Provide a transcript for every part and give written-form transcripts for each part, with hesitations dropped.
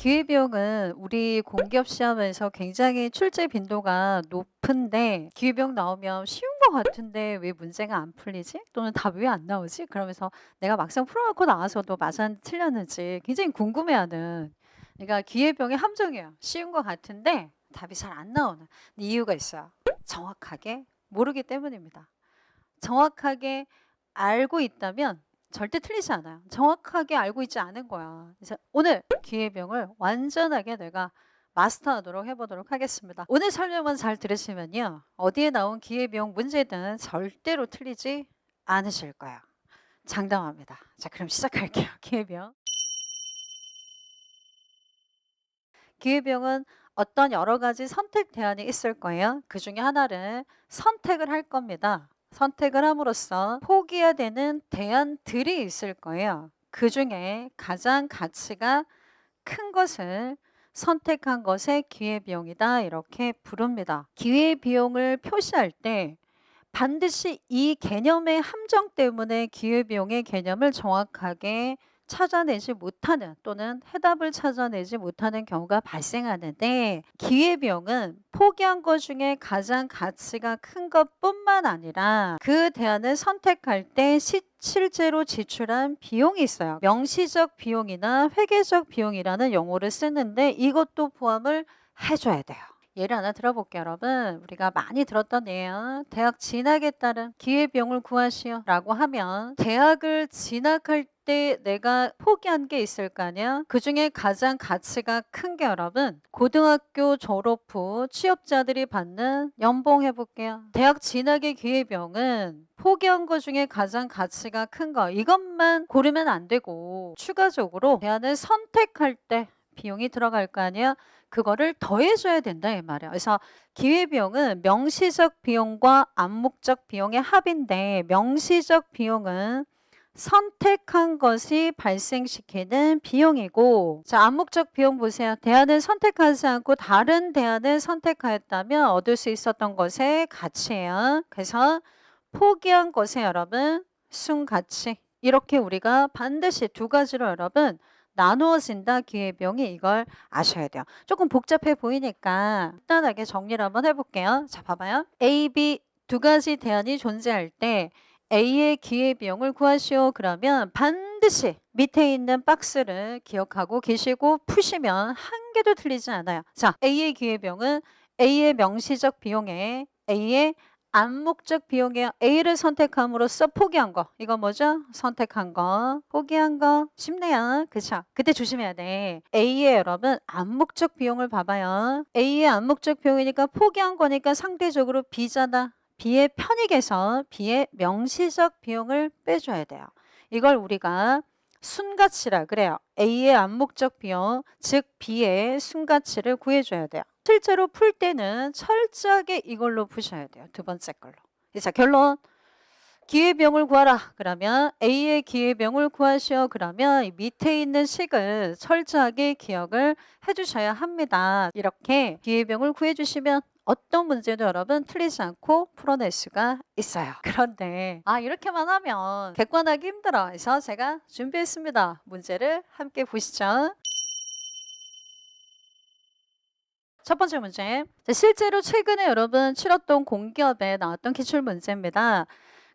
기회비용은 우리 공기업 시험에서 굉장히 출제 빈도가 높은데 기회비용 나오면 쉬운 것 같은데 왜 문제가 안 풀리지? 또는 답이 왜 안 나오지? 그러면서 내가 막상 풀어놓고 나와서도 맞았는지 틀렸는지 굉장히 궁금해하는, 그러니까 기회비용의 함정이에요. 쉬운 것 같은데 답이 잘 안 나오는 이유가 있어요. 정확하게 모르기 때문입니다. 정확하게 알고 있다면 절대 틀리지 않아요. 정확하게 알고 있지 않은 거야. 그래서 오늘 기회비용을 완전하게 내가 마스터하도록 해보도록 하겠습니다. 오늘 설명만 잘 들으시면요, 어디에 나온 기회비용 문제든 절대로 틀리지 않으실 거예요. 장담합니다. 자, 그럼 시작할게요. 기회비용. 기회비용은 어떤 여러 가지 선택 대안이 있을 거예요. 그 중에 하나를 선택을 할 겁니다. 선택을 함으로써 포기해야 되는 대안들이 있을 거예요. 그 중에 가장 가치가 큰 것을 선택한 것의 기회비용이다, 이렇게 부릅니다. 기회비용을 표시할 때 반드시 이 개념의 함정 때문에 기회비용의 개념을 정확하게 찾아내지 못하는, 또는 해답을 찾아내지 못하는 경우가 발생하는데, 기회비용은 포기한 것 중에 가장 가치가 큰 것뿐만 아니라 그 대안을 선택할 때 실제로 지출한 비용이 있어요. 명시적 비용이나 회계적 비용이라는 용어를 쓰는데 이것도 포함을 해줘야 돼요. 예를 하나 들어볼게요, 여러분. 우리가 많이 들었던 예요. 대학 진학에 따른 기회비용을 구하시오 라고 하면, 대학을 진학할 때 내가 포기한 게 있을 거 아니야? 그 중에 가장 가치가 큰 게, 여러분, 고등학교 졸업 후 취업자들이 받는 연봉 해볼게요. 대학 진학의 기회비용은 포기한 것 중에 가장 가치가 큰 거, 이것만 고르면 안 되고 추가적으로 대안을 선택할 때 비용이 들어갈 거 아니야? 그거를 더해줘야 된다, 이 말이야. 그래서 기회비용은 명시적 비용과 암묵적 비용의 합인데, 명시적 비용은 선택한 것이 발생시키는 비용이고, 자, 암묵적 비용 보세요. 대안을 선택하지 않고 다른 대안을 선택하였다면 얻을 수 있었던 것의 가치예요. 그래서 포기한 것에, 여러분, 순가치, 이렇게 우리가 반드시 두 가지로, 여러분, 나누어진다, 기회비용이. 이걸 아셔야 돼요. 조금 복잡해 보이니까 간단하게 정리를 한번 해볼게요. 자, 봐봐요. A, B 두 가지 대안이 존재할 때 A의 기회비용을 구하시오 그러면 반드시 밑에 있는 박스를 기억하고 계시고 푸시면 한 개도 틀리지 않아요. 자, A의 기회비용은 A의 명시적 비용에 A의 암묵적 비용이에요. A를 선택함으로써 포기한 거. 이거 뭐죠? 선택한 거, 포기한 거. 쉽네요. 그쵸? 그때 조심해야 돼. A의, 여러분, 암묵적 비용을 봐봐요. A의 암묵적 비용이니까 포기한 거니까 상대적으로 B잖아. B의 편익에서 B의 명시적 비용을 빼줘야 돼요. 이걸 우리가 순가치라 그래요. A의 암묵적 비용, 즉 B의 순가치를 구해줘야 돼요. 실제로 풀 때는 철저하게 이걸로 푸셔야 돼요. 두 번째 걸로. 자, 결론. 기회비용을 구하라 그러면 A의 기회비용을 구하시오 그러면 이 밑에 있는 식을 철저하게 기억을 해주셔야 합니다. 이렇게 기회비용을 구해주시면 어떤 문제도, 여러분, 틀리지 않고 풀어낼 수가 있어요. 그런데 이렇게만 하면 객관하기 힘들어. 그래서 제가 준비했습니다. 문제를 함께 보시죠. 첫 번째 문제. 실제로 최근에 여러분 치렀던 공기업에 나왔던 기출문제입니다.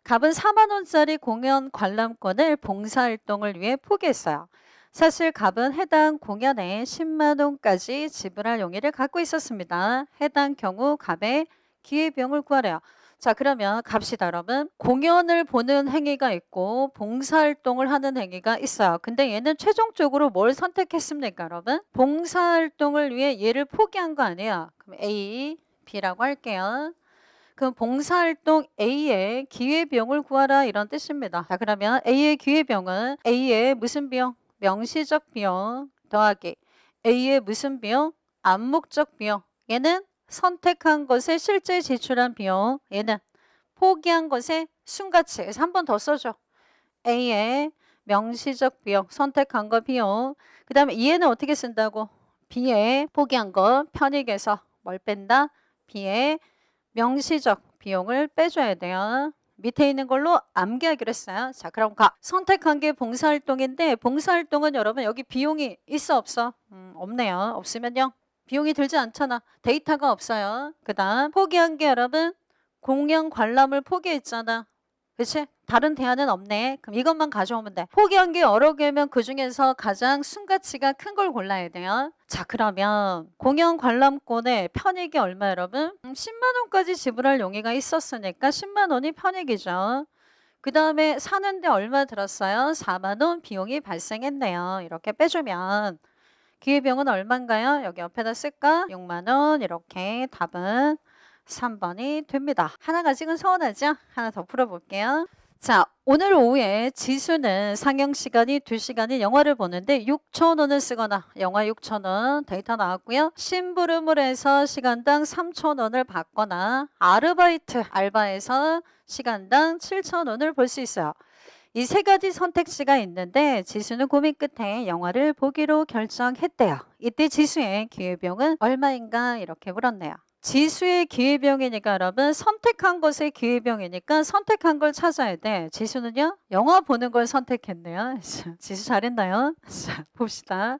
갑은 4만 원짜리 공연 관람권을 봉사활동을 위해 포기했어요. 사실 갑은 해당 공연에 10만 원까지 지불할 용의를 갖고 있었습니다. 해당 경우 갑의 기회비용을 구하래요. 자, 그러면 갑시다, 여러분. 공연을 보는 행위가 있고 봉사활동을 하는 행위가 있어요. 근데 얘는 최종적으로 뭘 선택했습니까, 여러분? 봉사활동을 위해 얘를 포기한 거 아니에요. 그럼 A, B라고 할게요. 그럼 봉사활동 A의 기회비용을 구하라, 이런 뜻입니다. 자, 그러면 A의 기회비용은 A의 무슨 비용? 명시적 비용 더하기 A의 무슨 비용? 암묵적 비용. 얘는 선택한 것에 실제 지출한 비용, 얘는 포기한 것의 순가치. 그래서 한 번 더 써줘. A의 명시적 비용, 선택한 거 비용. 그 다음에 얘는 어떻게 쓴다고? B의 포기한 거 편익에서 뭘 뺀다? B의 명시적 비용을 빼줘야 돼요. 밑에 있는 걸로 암기하기로 했어요. 자, 그럼 가. 선택한 게 봉사활동인데 봉사활동은 여러분 여기 비용이 있어 없어? 없네요. 없으면요. 비용이 들지 않잖아. 데이터가 없어요. 그 다음 포기한 게 여러분 공연 관람을 포기했잖아. 그치? 다른 대안은 없네. 그럼 이것만 가져오면 돼. 포기한 게 여러 개면 그중에서 가장 순가치가 큰 걸 골라야 돼요. 자, 그러면 공연 관람권의 편익이 얼마 여러분? 10만 원까지 지불할 용의가 있었으니까 10만 원이 편익이죠. 그 다음에 사는데 얼마 들었어요? 4만 원 비용이 발생했네요. 이렇게 빼주면 기회비용은 얼마인가요? 여기 옆에다 쓸까? 6만 원. 이렇게 답은 3번이 됩니다. 하나가 지금 서운하죠? 하나 더 풀어볼게요. 자, 오늘 오후에 지수는 상영 시간이 2시간인 영화를 보는데 6,000원을 쓰거나 영화 6,000원 데이터 나왔고요. 심부름을 해서 시간당 3,000원을 받거나 아르바이트 알바에서 시간당 7,000원을 벌 수 있어요. 이 세 가지 선택지가 있는데 지수는 고민 끝에 영화를 보기로 결정했대요. 이때 지수의 기회비용은 얼마인가 이렇게 물었네요. 지수의 기회비용이니까 여러분 선택한 것의 기회비용이니까 선택한 걸 찾아야 돼. 지수는요? 영화 보는 걸 선택했네요. 지수 잘했나요? 자, 봅시다.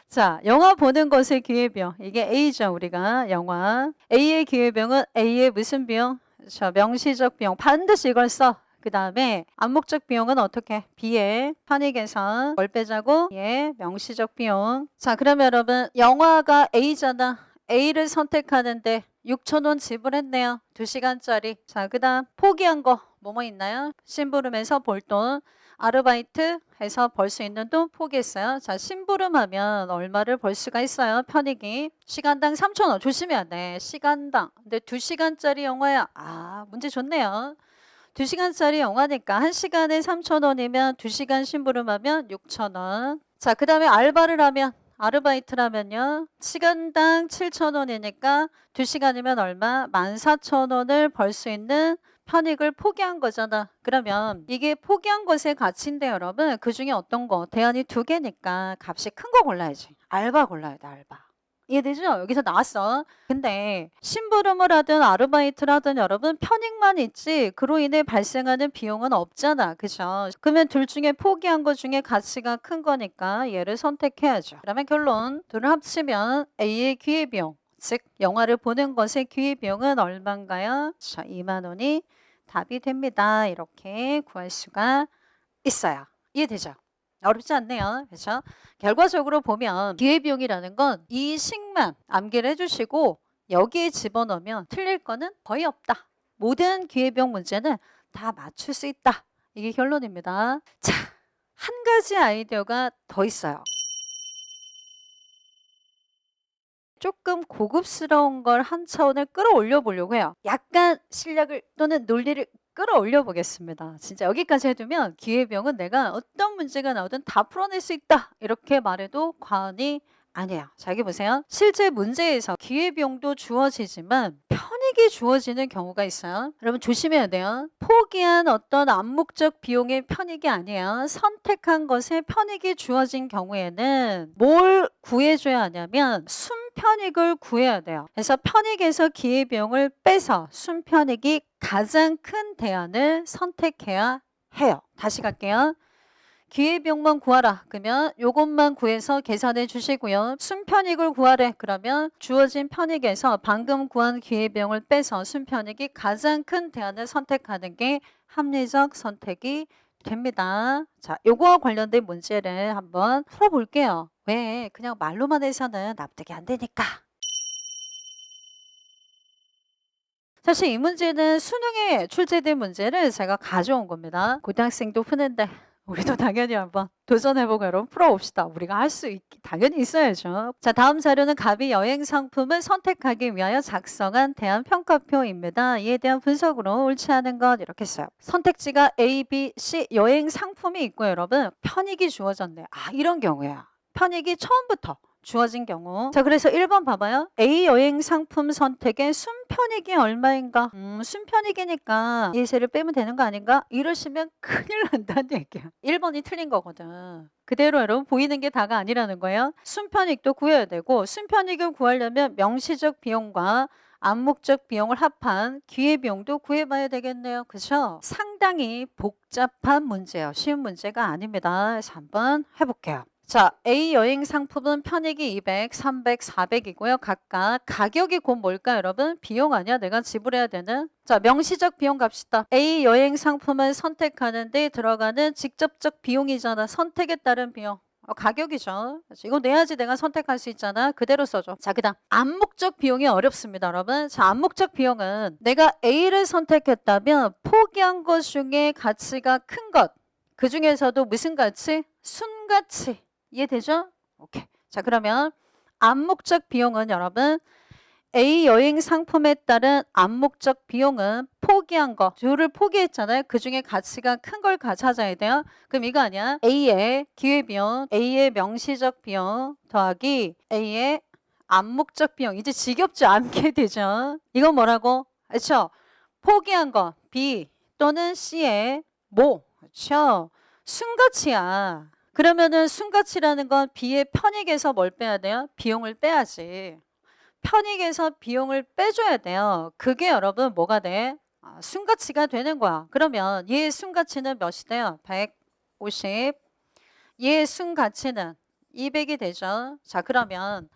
자, 영화 보는 것의 기회비용. 이게 A죠. 우리가 영화. A의 기회비용은 A의 무슨 비용? 저 명시적 비용. 반드시 이걸 써. 그 다음에 암묵적 비용은 어떻게? B의 편익에서 뭘 빼자고? B의 명시적 비용. 자, 그러면 여러분 영화가 A잖아. A를 선택하는데 6,000원 지불했네요. 2시간짜리. 자, 그 다음 포기한 거 뭐뭐 있나요? 심부름해서 벌 돈, 아르바이트 해서 벌 수 있는 돈 포기했어요. 자, 심부름하면 얼마를 벌 수가 있어요? 편익이. 시간당 3,000원. 조심해야 돼. 시간당. 근데 2시간짜리 영화야. 아, 문제 좋네요. 2시간짜리 영화니까 1시간에 3,000원이면 2시간 심부름하면 6,000원. 자, 그 다음에 알바를 하면 아르바이트라면요. 시간당 7,000원이니까 2시간이면 얼마? 14,000원을 벌 수 있는 편익을 포기한 거잖아. 그러면 이게 포기한 것의 가치인데 여러분 그중에 어떤 거? 대안이 2개니까 값이 큰 거 골라야지. 알바 골라야 돼. 알바. 이해되죠? 여기서 나왔어. 근데 심부름을 하든 아르바이트를 하든 여러분 편익만 있지 그로 인해 발생하는 비용은 없잖아. 그죠? 그러면 둘 중에 포기한 것 중에 가치가 큰 거니까 얘를 선택해야죠. 그러면 결론 둘을 합치면 A의 기회비용 즉 영화를 보는 것의 기회비용은 얼마인가요? 자, 2만 원이 답이 됩니다. 이렇게 구할 수가 있어요. 이해되죠? 어렵지 않네요. 그렇죠? 결과적으로 보면 기회비용이라는 건 이 식만 암기를 해주시고 여기에 집어넣으면 틀릴 거는 거의 없다. 모든 기회비용 문제는 다 맞출 수 있다. 이게 결론입니다. 자, 한 가지 아이디어가 더 있어요. 조금 고급스러운 걸 한 차원을 끌어올려 보려고 해요. 약간 실력을 또는 논리를 끌어올려 보겠습니다. 진짜 여기까지 해두면 기회비용은 내가 어떤 문제가 나오든 다 풀어낼 수 있다. 이렇게 말해도 과언이 아니에요. 자, 여기 보세요. 실제 문제에서 기회비용도 주어지지만 편익이 주어지는 경우가 있어요. 여러분 조심해야 돼요. 포기한 어떤 암묵적 비용의 편익이 아니에요. 선택한 것에 편익이 주어진 경우에는 뭘 구해줘야 하냐면 순편익을 구해야 돼요. 그래서 편익에서 기회비용을 빼서 순편익이 가장 큰 대안을 선택해야 해요. 다시 갈게요. 기회비용만 구하라. 그러면 요것만 구해서 계산해 주시고요. 순편익을 구하래. 그러면 주어진 편익에서 방금 구한 기회비용을 빼서 순편익이 가장 큰 대안을 선택하는 게 합리적 선택이 됩니다. 자, 요거와 관련된 문제를 한번 풀어볼게요. 왜? 그냥 말로만 해서는 납득이 안 되니까. 사실 이 문제는 수능에 출제된 문제를 제가 가져온 겁니다. 고등학생도 푸는데 우리도 당연히 한번 도전해보고 여러분 풀어봅시다. 우리가 할 수 당연히 있어야죠. 자, 다음 자료는 가비 여행 상품을 선택하기 위하여 작성한 대안평가표입니다. 이에 대한 분석으로 옳지 않은 것 이렇게 써요. 선택지가 A, B, C 여행 상품이 있고 여러분 편익이 주어졌네요. 아, 이런 경우야. 편익이 처음부터 주어진 경우. 자, 그래서 1번 봐봐요. A 여행 상품 선택의 순편익이 얼마인가? 순편익이니까 예세를 빼면 되는 거 아닌가? 이러시면 큰일 난다는 얘기야. 1번이 틀린 거거든. 그대로 여러분 보이는 게 다가 아니라는 거예요. 순편익도 구해야 되고 순편익을 구하려면 명시적 비용과 암묵적 비용을 합한 기회비용도 구해봐야 되겠네요. 그죠? 상당히 복잡한 문제예요. 쉬운 문제가 아닙니다. 그래서 한번 해볼게요. 자, A 여행 상품은 편익이 200, 300, 400이고요. 각각 가격이 곧 뭘까요, 여러분? 비용 아니야? 내가 지불해야 되는? 자, 명시적 비용 갑시다. A 여행 상품을 선택하는 데 들어가는 직접적 비용이잖아. 선택에 따른 비용. 가격이죠. 이거 내야지 내가 선택할 수 있잖아. 그대로 써줘. 자, 그 다음 암묵적 비용이 어렵습니다, 여러분. 자, 암묵적 비용은 내가 A를 선택했다면 포기한 것 중에 가치가 큰 것. 그 중에서도 무슨 가치? 순가치. 이해되죠? 오케이. 자, 그러면 암묵적 비용은 여러분 A 여행 상품에 따른 암묵적 비용은 포기한 거 둘을 포기했잖아요. 그 중에 가치가 큰 걸 찾아야 돼요. 그럼 이거 아니야? A의 기회비용, A의 명시적 비용 더하기 A의 암묵적 비용. 이제 지겹지 않게 되죠. 이건 뭐라고? 그렇죠? 포기한 거 B 또는 C의 뭐? 그렇죠? 순가치야. 그러면은 순가치라는 건 B의 편익에서 뭘 빼야 돼요? 비용을 빼야지. 편익에서 비용을 빼줘야 돼요. 그게 여러분 뭐가 돼? 순가치가 되는 거야. 그러면 얘의 순가치는 몇이 돼요? 150. 얘의 순가치는 200이 되죠. 자, 그러면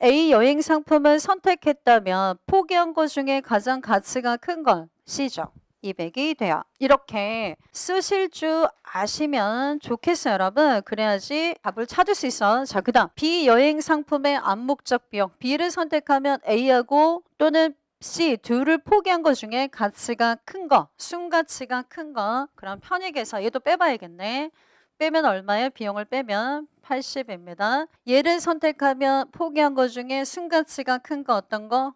A 여행 상품을 선택했다면 포기한 것 중에 가장 가치가 큰 건 C죠. 200이 돼요. 이렇게 쓰실 줄 아시면 좋겠어요, 여러분. 그래야지 답을 찾을 수 있어. 자, 그 다음 B 여행 상품의 암묵적 비용. B를 선택하면 A하고 또는 C 둘을 포기한 것 중에 가치가 큰 거, 순가치가 큰 거. 그럼 편익에서 얘도 빼봐야겠네. 빼면 얼마예요? 비용을 빼면 80입니다. 얘를 선택하면 포기한 것 중에 순가치가 큰 거 어떤 거?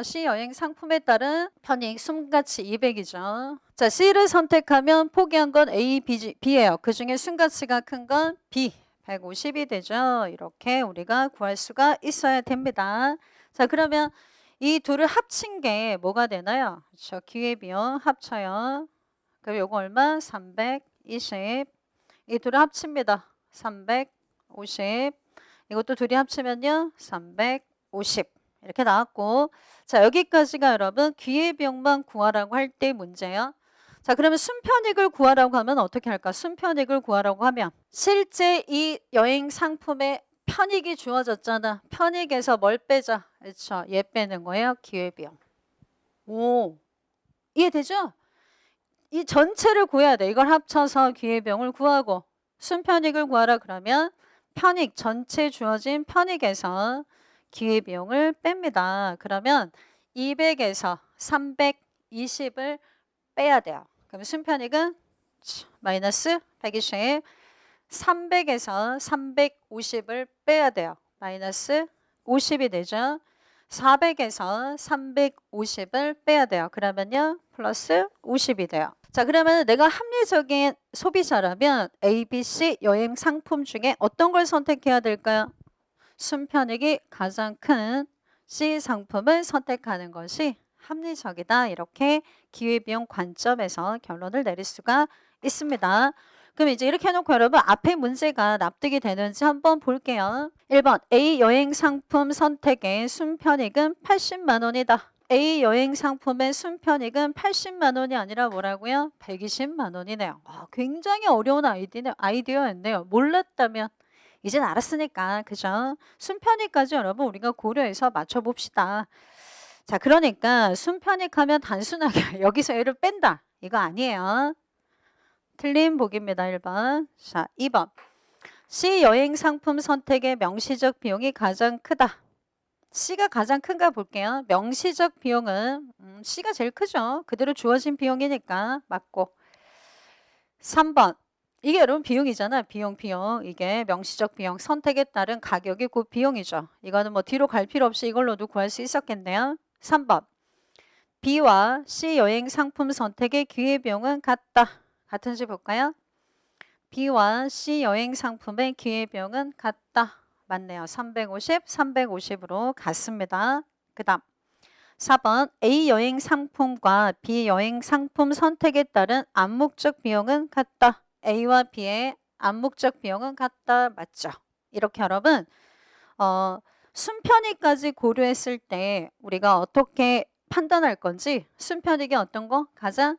C 여행 상품에 따른 편익 순가치 200이죠. 자, C를 선택하면 포기한 건 A, B예요. 그 중에 순가치가 큰 건 B, 150이 되죠. 이렇게 우리가 구할 수가 있어야 됩니다. 자, 그러면 이 둘을 합친 게 뭐가 되나요? 그렇죠. 기회비용 합쳐요. 그럼 요거 얼마? 320. 이 둘을 합칩니다. 350. 이것도 둘이 합치면요. 350. 이렇게 나왔고, 자, 여기까지가 여러분 기회비용만 구하라고 할 때 문제예요. 자, 그러면 순편익을 구하라고 하면 어떻게 할까? 순편익을 구하라고 하면 실제 이 여행 상품에 편익이 주어졌잖아. 편익에서 뭘 빼자? 그렇죠. 얘 빼는 거예요. 기회비용. 오, 이해되죠? 이 전체를 구해야 돼. 이걸 합쳐서 기회비용을 구하고 순편익을 구하라 그러면 편익 전체 주어진 편익에서 기회비용을 뺍니다. 그러면 200에서 320을 빼야 돼요. 그럼 순편익은 마이너스 120, 300에서 350을 빼야 돼요. 마이너스 50이 되죠. 400에서 350을 빼야 돼요. 그러면요 플러스 50이 돼요. 자, 그러면 내가 합리적인 소비자라면 A, B, C 여행 상품 중에 어떤 걸 선택해야 될까요? 순편익이 가장 큰 C 상품을 선택하는 것이 합리적이다. 이렇게 기회비용 관점에서 결론을 내릴 수가 있습니다. 그럼 이제 이렇게 해놓고 여러분 앞에 문제가 납득이 되는지 한번 볼게요. 1번 A 여행 상품 선택의 순편익은 80만 원이다. A 여행 상품의 순편익은 80만 원이 아니라 뭐라고요? 120만 원이네요. 굉장히 어려운 아이디어였네요. 몰랐다면 이젠 알았으니까 그죠? 순편익까지 여러분 우리가 고려해서 맞춰봅시다. 자, 그러니까 순편익하면 단순하게 여기서 얘를 뺀다. 이거 아니에요. 틀린 보기입니다. 1번. 자, 2번. C 여행 상품 선택의 명시적 비용이 가장 크다. C가 가장 큰가 볼게요. 명시적 비용은 C가 제일 크죠. 그대로 주어진 비용이니까 맞고. 3번. 이게 여러분 비용이잖아. 비용. 이게 명시적 비용. 선택에 따른 가격이 곧 비용이죠. 이거는 뭐 뒤로 갈 필요 없이 이걸로도 구할 수 있었겠네요. 3번. B와 C 여행 상품 선택의 기회비용은 같다. 같은지 볼까요? B와 C 여행 상품의 기회비용은 같다. 맞네요. 350, 350으로 같습니다. 그 다음 4번 A 여행 상품과 B 여행 상품 선택에 따른 암묵적 비용은 같다. A와 B의 암묵적 비용은 같다. 맞죠? 이렇게 여러분 순편익까지 고려했을 때 우리가 어떻게 판단할 건지 순편익이 어떤 거? 가장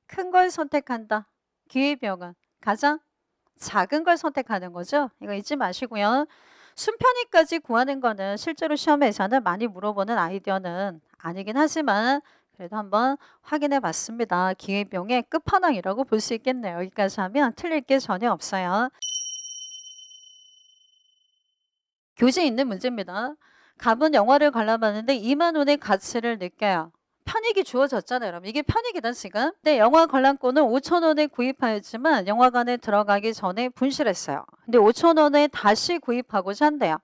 큰 걸 선택한다. 기회비용은 가장 작은 걸 선택하는 거죠. 이거 잊지 마시고요. 순편익까지 구하는 거는 실제로 시험에서는 많이 물어보는 아이디어는 아니긴 하지만 그래도 한번 확인해 봤습니다. 기회비용의 끝판왕이라고 볼 수 있겠네요. 여기까지 하면 틀릴 게 전혀 없어요. 교재에 있는 문제입니다. 갑은 영화를 관람하는데 2만 원의 가치를 느껴요. 편익이 주어졌잖아요. 여러분. 이게 편익이다 지금. 근데 영화 관람권은 5천 원에 구입하였지만 영화관에 들어가기 전에 분실했어요. 근데 5천 원에 다시 구입하고자 한대요.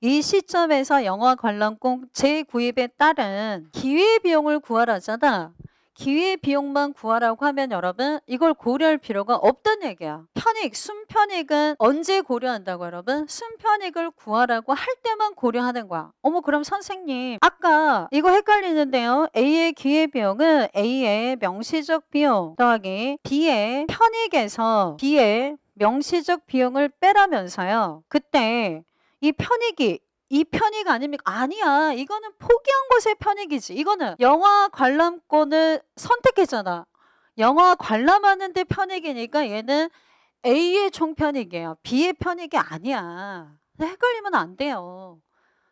이 시점에서 영화 관람권 재구입에 따른 기회비용을 구하라잖아. 기회비용만 구하라고 하면 여러분 이걸 고려할 필요가 없다는 얘기야. 편익, 순편익은 언제 고려한다고 여러분? 순편익을 구하라고 할 때만 고려하는 거야. 어머 그럼 선생님 아까 이거 헷갈리는데요. A의 기회비용은 A의 명시적 비용 더하기 B의 편익에서 B의 명시적 비용을 빼라면서요. 그때 이 편익 아닙니까? 아니야. 이거는 포기한 것의 편익이지. 이거는 영화 관람권을 선택했잖아. 영화 관람하는데 편익이니까 얘는 A의 총편익이에요. B의 편익이 아니야. 헷갈리면 안 돼요.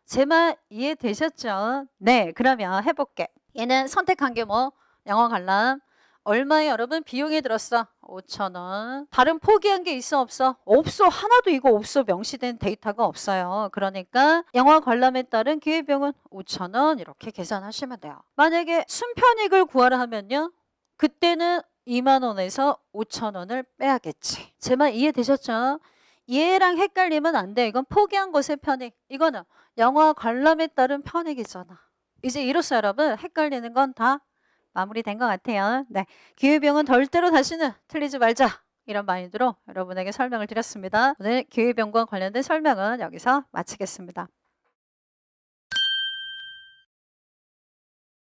제 말 이해되셨죠? 네, 그러면 해볼게. 얘는 선택한 게 뭐? 영화 관람. 얼마에 여러분 비용이 들었어? 5천 원. 다른 포기한 게 있어 없어? 없어. 하나도 이거 없어. 명시된 데이터가 없어요. 그러니까 영화 관람에 따른 기회비용은 5천 원 이렇게 계산하시면 돼요. 만약에 순편익을 구하라 하면요. 그때는 2만 원에서 5천 원을 빼야겠지. 제 말 이해되셨죠? 얘랑 헷갈리면 안 돼. 이건 포기한 것의 편익. 이거는 영화 관람에 따른 편익이잖아. 이제 이로써 여러분 헷갈리는 건 다 마무리된 것 같아요. 네, 기회비용은 절대로 다시는 틀리지 말자. 이런 마인드로 여러분에게 설명을 드렸습니다. 오늘 기회비용과 관련된 설명은 여기서 마치겠습니다.